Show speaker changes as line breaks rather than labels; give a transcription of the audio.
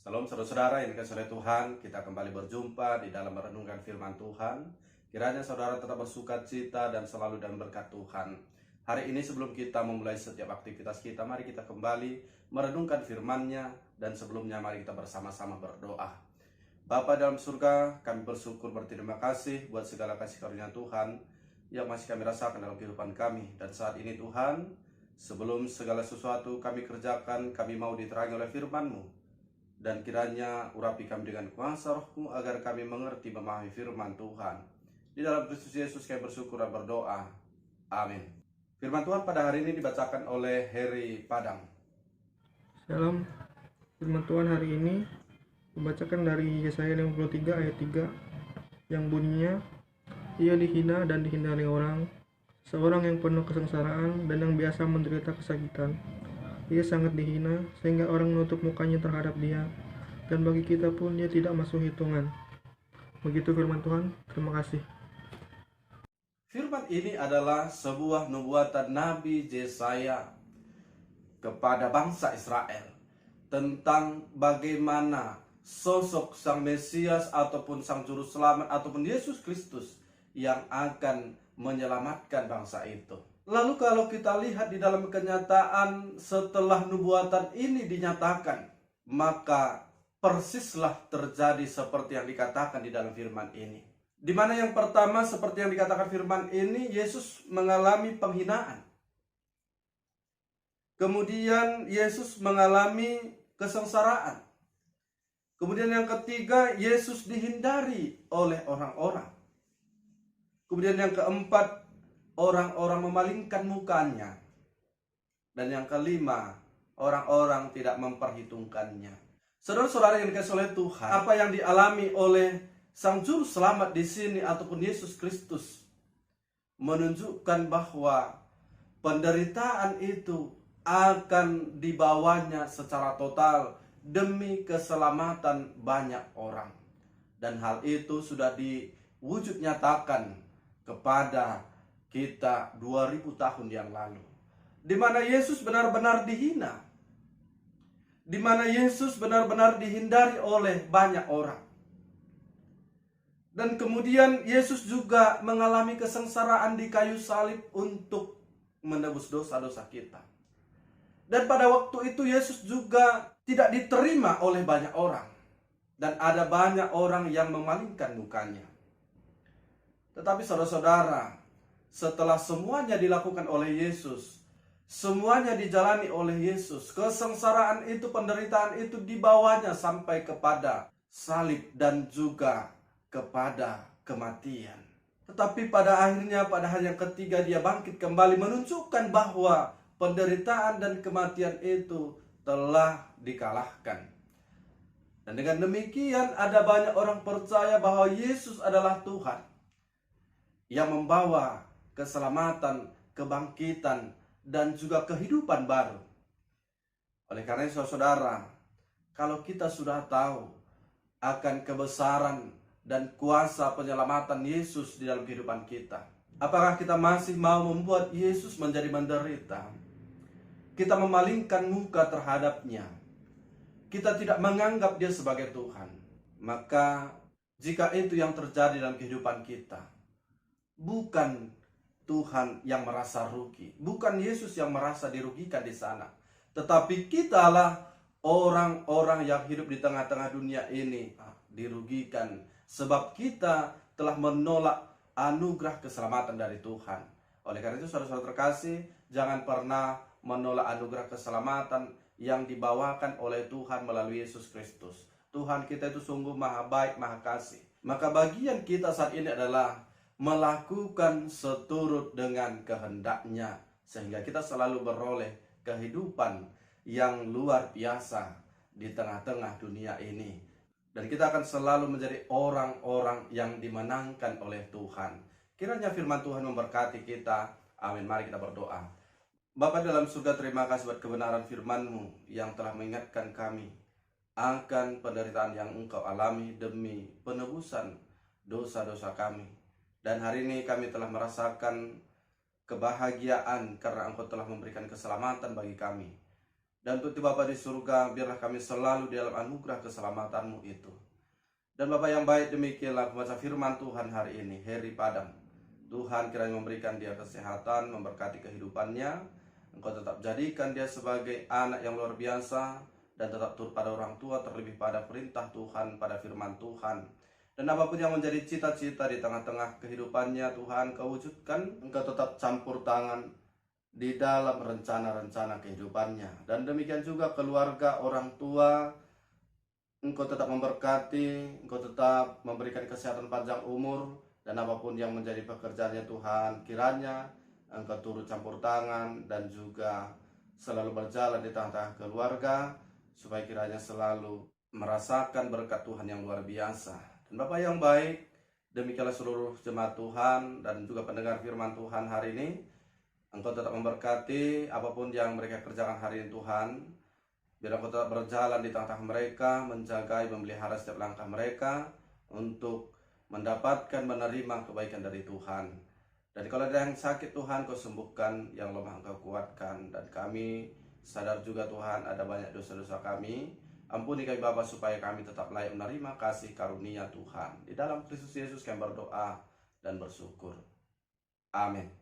Salam saudara-saudara yang dikasihi oleh Tuhan, kita kembali berjumpa di dalam merenungkan firman Tuhan. Kiranya saudara tetap bersuka cita dan selalu dalam berkat Tuhan. Hari ini sebelum kita memulai setiap aktivitas kita, mari kita kembali merenungkan firman-Nya, dan sebelumnya mari kita bersama-sama berdoa. Bapa dalam surga, kami bersyukur berterima kasih buat segala kasih karunia Tuhan yang masih kami rasakan dalam kehidupan kami. Dan saat ini Tuhan, sebelum segala sesuatu kami kerjakan, kami mau diterangi oleh firman-Mu. Dan kiranya urapi kami dengan kuasa Roh-Mu agar kami mengerti memahami firman Tuhan. Di dalam Kristus Yesus kami bersyukur dan berdoa. Amin. Firman Tuhan pada hari ini dibacakan oleh Heri Padang.
Salam, firman Tuhan hari ini dibacakan dari Yesaya 53 ayat 3 yang bunyinya, ia dihina dan dihindari orang, seorang yang penuh kesengsaraan dan yang biasa menderita kesakitan. Ia sangat dihina sehingga orang menutup mukanya terhadap dia, dan bagi kita pun dia tidak masuk hitungan. Begitu firman Tuhan, terima kasih.
Firman ini adalah sebuah nubuatan Nabi Yesaya kepada bangsa Israel tentang bagaimana sosok Sang Mesias ataupun Sang Juru Selamat ataupun Yesus Kristus yang akan menyelamatkan bangsa itu. Lalu kalau kita lihat di dalam kenyataan setelah nubuatan ini dinyatakan, maka persislah terjadi seperti yang dikatakan di dalam firman ini. Di mana yang pertama, seperti yang dikatakan firman ini, Yesus mengalami penghinaan. Kemudian Yesus mengalami kesengsaraan. Kemudian yang ketiga, Yesus dihindari oleh orang-orang. Kemudian yang keempat, orang-orang memalingkan mukanya. Dan yang kelima, orang-orang tidak memperhitungkannya. Saudara-saudara yang dikasihi oleh Tuhan, apa yang dialami oleh Sang Juru Selamat di sini ataupun Yesus Kristus menunjukkan bahwa penderitaan itu akan dibawanya secara total demi keselamatan banyak orang. Dan hal itu sudah diwujud nyatakan kepada kita 2000 tahun yang lalu, di mana Yesus benar-benar dihina, di mana Yesus benar-benar dihindari oleh banyak orang. Dan kemudian Yesus juga mengalami kesengsaraan di kayu salib untuk menebus dosa-dosa kita. Dan pada waktu itu Yesus juga tidak diterima oleh banyak orang, dan ada banyak orang yang memalingkan mukanya. Tetapi saudara-saudara, setelah semuanya dilakukan oleh Yesus, semuanya dijalani oleh Yesus, kesengsaraan itu, penderitaan itu dibawanya sampai kepada salib dan juga kepada kematian. Tetapi pada akhirnya, pada hari yang ketiga dia bangkit kembali, menunjukkan bahwa penderitaan dan kematian itu telah dikalahkan. Dan dengan demikian ada banyak orang percaya bahwa Yesus adalah Tuhan yang membawa keselamatan, kebangkitan, dan juga kehidupan baru. Oleh karena itu saudara, kalau kita sudah tahu akan kebesaran dan kuasa penyelamatan Yesus di dalam kehidupan kita, apakah kita masih mau membuat Yesus menjadi menderita? Kita memalingkan muka terhadapnya, kita tidak menganggap dia sebagai Tuhan. Maka jika itu yang terjadi dalam kehidupan kita, bukan Tuhan yang merasa rugi, bukan Yesus yang merasa dirugikan di sana, tetapi kitalah orang-orang yang hidup di tengah-tengah dunia ini dirugikan, sebab kita telah menolak anugerah keselamatan dari Tuhan. Oleh karena itu saudara-saudara terkasih, jangan pernah menolak anugerah keselamatan yang dibawakan oleh Tuhan melalui Yesus Kristus. Tuhan kita itu sungguh maha baik, maha kasih. Maka bagian kita saat ini adalah melakukan seturut dengan kehendaknya, sehingga kita selalu beroleh kehidupan yang luar biasa di tengah-tengah dunia ini. Dan kita akan selalu menjadi orang-orang yang dimenangkan oleh Tuhan. Kiranya firman Tuhan memberkati kita. Amin. Mari kita berdoa. Bapa dalam surga, terima kasih buat kebenaran firman-Mu yang telah mengingatkan kami akan penderitaan yang Engkau alami demi penebusan dosa-dosa kami. Dan hari ini kami telah merasakan kebahagiaan karena Engkau telah memberikan keselamatan bagi kami. Dan untuk Bapa di surga, biarlah kami selalu di dalam anugerah keselamatan-Mu itu. Dan Bapa yang baik, demikianlah pembaca firman Tuhan hari ini, Heri Padang. Tuhan kiranya memberikan dia kesehatan, memberkati kehidupannya. Engkau tetap jadikan dia sebagai anak yang luar biasa, dan tetap turut pada orang tua, terlebih pada perintah Tuhan, pada firman Tuhan. Dan apapun yang menjadi cita-cita di tengah-tengah kehidupannya, Tuhan, Kau wujudkan. Engkau tetap campur tangan di dalam rencana-rencana kehidupannya. Dan demikian juga keluarga, orang tua, Engkau tetap memberkati, Engkau tetap memberikan kesehatan panjang umur, dan apapun yang menjadi pekerjaannya Tuhan, kiranya Engkau turut campur tangan dan juga selalu berjalan di tengah-tengah keluarga, supaya kiranya selalu merasakan berkat Tuhan yang luar biasa. Dan Bapa yang baik, demikianlah seluruh jemaat Tuhan dan juga pendengar firman Tuhan hari ini. Engkau tetap memberkati apapun yang mereka kerjakan hari ini Tuhan. Biar Engkau tetap berjalan di tengah-tengah mereka, menjaga, memelihara setiap langkah mereka untuk mendapatkan, menerima kebaikan dari Tuhan. Dan kalau ada yang sakit Tuhan, Kau sembuhkan, yang lemah Engkau kuatkan. Dan kami sadar juga Tuhan, ada banyak dosa-dosa kami. Ampuni kami Bapa, supaya kami tetap layak menerima kasih karunia Tuhan. Di dalam Kristus Yesus kami berdoa dan bersyukur. Amin.